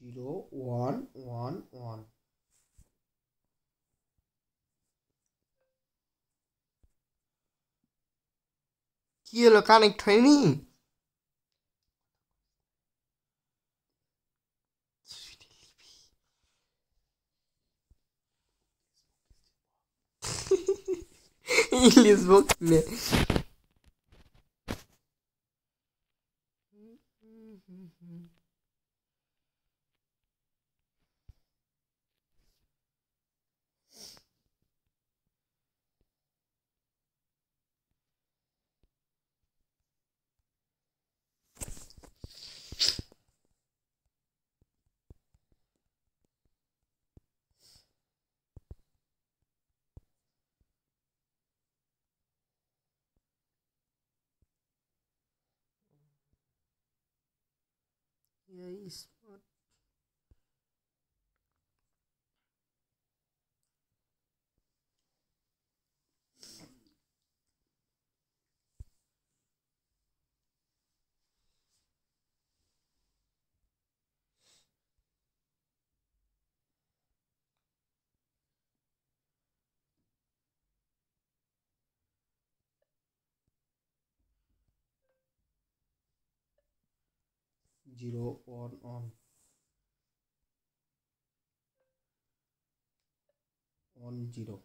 0 1 1 1 কি হলো কানেক্ট হয়নি ইংলিশ বক নে স্মার্ট 0 1 1 1 0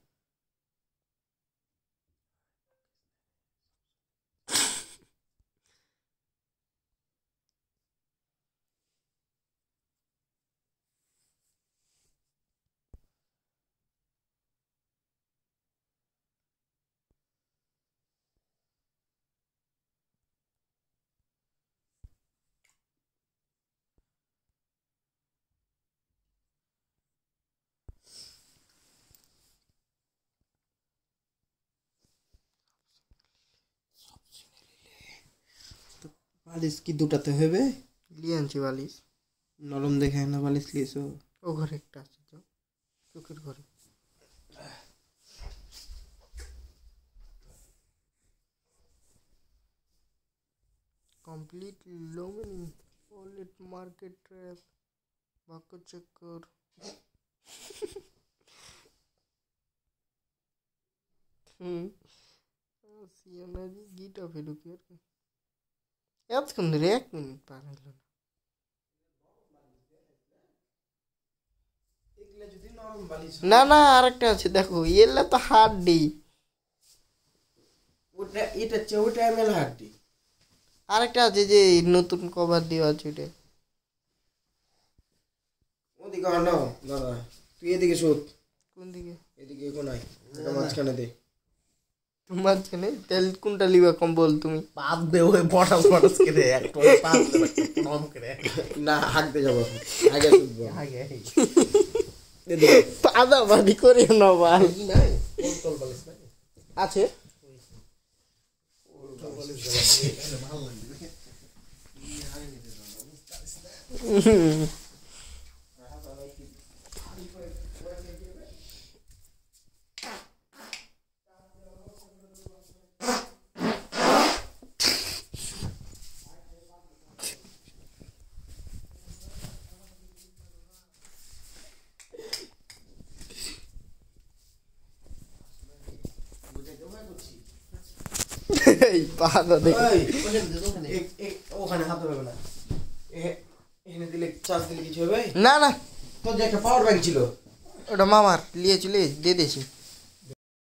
বালিশ কি দুটাতে হবে লিয়ে আনছি বালিশ নরম দেখে না বালিশ লিয়েছো ও ঘরে একটা আছে তো চোখের ঘরে কমপ্লিট লোমিন ওলেট মার্কেট ট্র্যাপ বাক্য চেক কর সিএনআরি গিট অফে ঢুকি আর কি এতক্ষণ ধরে 1 মিনিট পার হইল না না আরেকটা আছে দেখো এলে তো হাড্ডি ওটা এটা ওটা এমএল হাড্ডি আরেকটা আছে যে নতুন কভার দেওয়া আছে ওটা ওদিকে আনো দাদা তুই এদিকে শোধ কোন দিকে এদিকে কোনায় এটা মাঝখানে দে তোমার ছেলে তেল কোনটা লিবা কম্বল তুমি পাত দে ওই বটাস বটাস করে একটা পাত দে প্রণাম করে না হাঁকতে যাবো আগে শুধবো আগে এদিকে পাদা বাদি করে না বাল নাই তোল বালিশ নাই আছে তোল বালিশ ভালো লাগবে এই পাদা দেখো ওখানে হাত হবে না এখানে দিলে চার্জ দিলে কিছু হবে না না তোর যে একটা পাওয়ার ব্যাংক ছিল ওটা মামার লিয়ে চলে দিয়ে দিয়েছি